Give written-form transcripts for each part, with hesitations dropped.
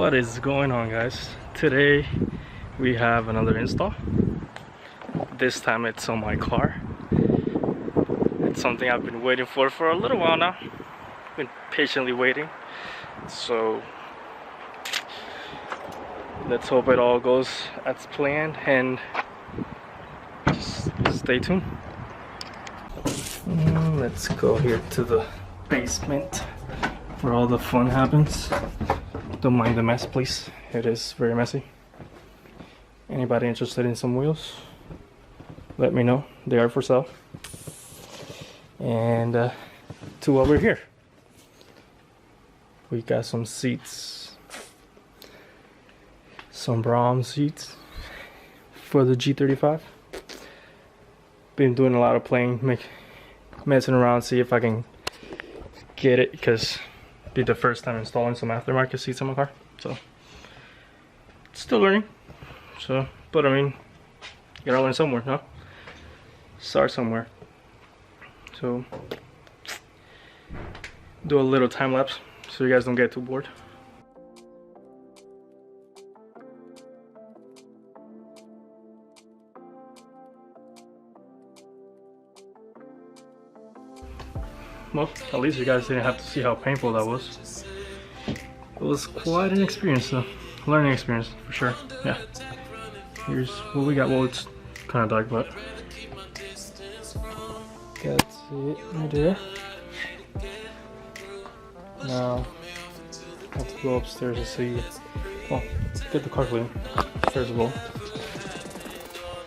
What is going on, guys? Today we have another install. This time it's on my car. It's something I've been waiting for a little while now. Been patiently waiting. So let's hope it all goes as planned and just stay tuned. Let's go here to the basement where all the fun happens. Don't mind the mess, please. It is very messy. Anybody interested in some wheels, let me know. They are for sale. And to over here, we got some seats, some Braum seats for the G35. Been doing a lot of playing, messing around, see if I can get it, because be the first time installing some aftermarket seats on my car, so still learning. So, but I mean, you gotta learn somewhere, no? Start somewhere. So, do a little time lapse so you guys don't get too bored. Well, at least you guys didn't have to see how painful that was. It was quite an experience, though. Learning experience, for sure. Yeah. Here's what we got. Well, it's kind of dark, but that's it right there. Now, I have to go upstairs and see. Well, get the car clean first of all.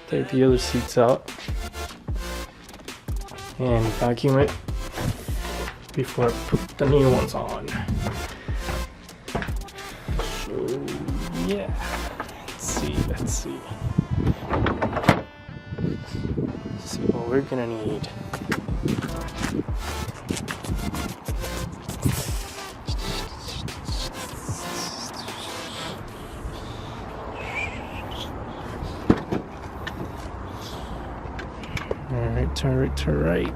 Take the other seats out and vacuum it before I put the new ones on. So yeah, let's see what we're gonna need. All right, turn right.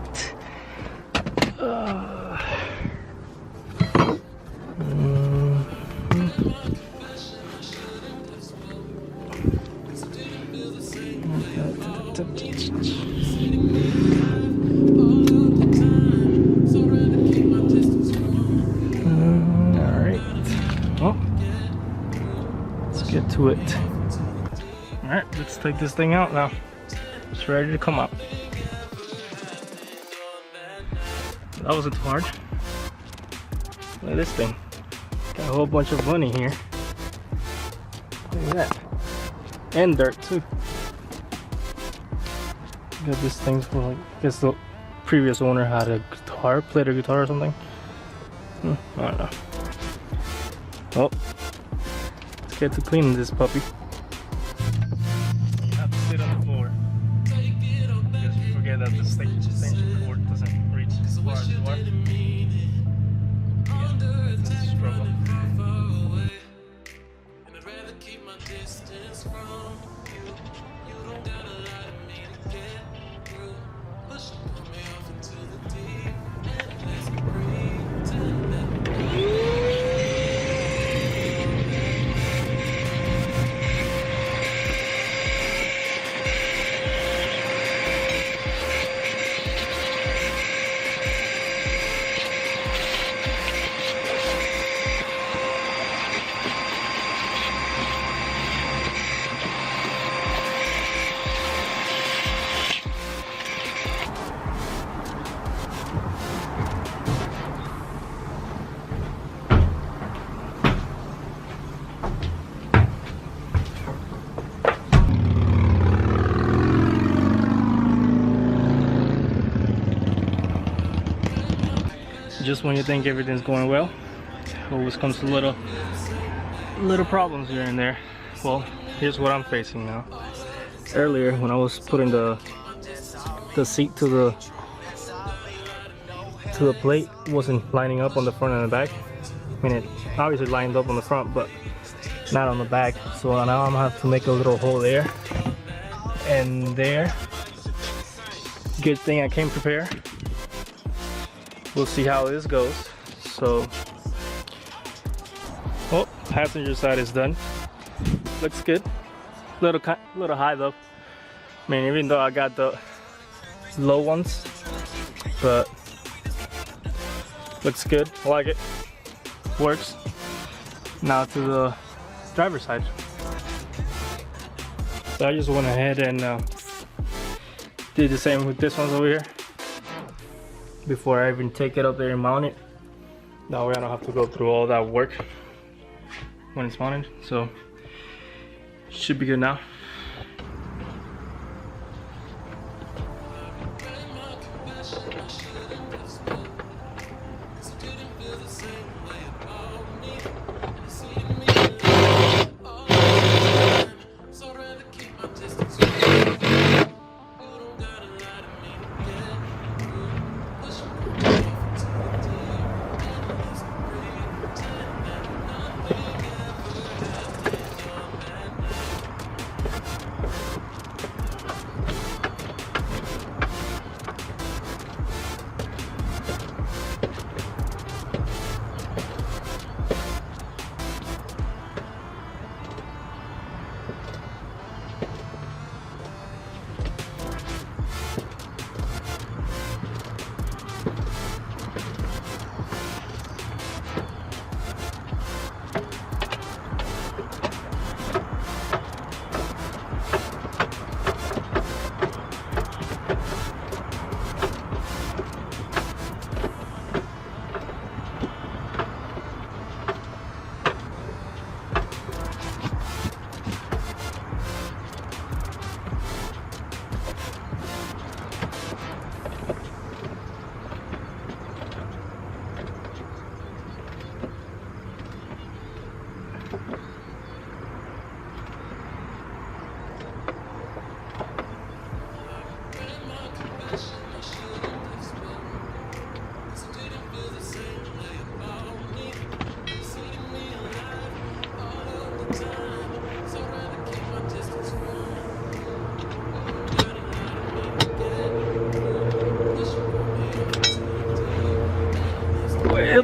Alright, well, let's get to it. Alright, let's take this thing out now. It's ready to come out. That wasn't too hard. Look at this thing. Got a whole bunch of money here. Look at that. And dirt too. Got this thing for, like, I guess the previous owner had a guitar, played a guitar or something. I don't know. Well, let's get to cleaning this puppy. You have to sit on the floor. Because you forget that the extension cord doesn't reach as far as you are. Yeah, it's a struggle. Just when you think everything's going well, always comes to little problems here and there. Well, here's what I'm facing now. Earlier, when I was putting the seat to the plate, wasn't lining up on the front and the back. I mean, it obviously lined up on the front, but not on the back. So now I'm gonna have to make a little hole there and there. Good thing I came prepared. We'll see how this goes. So, oh, passenger side is done. Looks good. Little high though. I mean, even though I got the low ones, but looks good. I like it. Works. Now to the driver's side. So I just went ahead and did the same with this one's over here before I even take it up there and mount it. That way I don't have to go through all that work when it's mounted. So should be good now.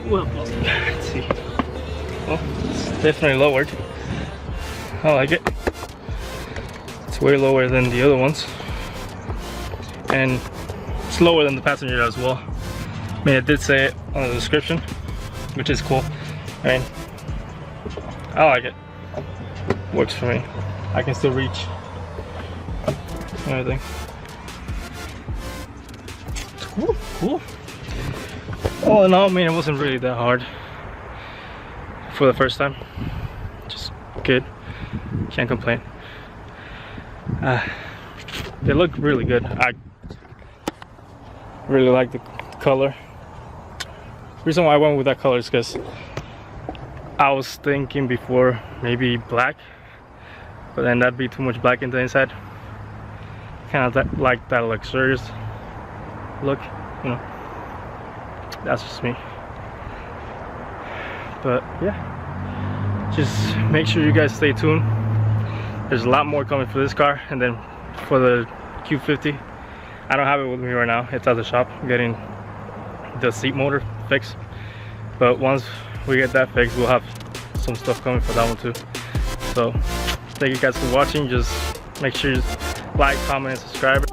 Well, let's see. Well, it's definitely lowered. I like it. It's way lower than the other ones, and it's lower than the passenger as well. I mean, it did say it on the description, which is cool. I mean, I like it. Works for me. I can still reach and everything. It's cool. Cool. All in all, I mean, it wasn't really that hard for the first time. Just good. Can't complain. They look really good. I really like the color. The reason why I went with that color is because I was thinking before maybe black, but then that'd be too much black in the inside. Kind of like that luxurious look, you know. That's just me. But yeah, just make sure you guys stay tuned. There's a lot more coming for this car, and then for the Q50, I don't have it with me right now. It's at the shop getting the seat motor fixed, but once we get that fixed, we'll have some stuff coming for that one too. So thank you guys for watching. Just make sure you like, comment, and subscribe.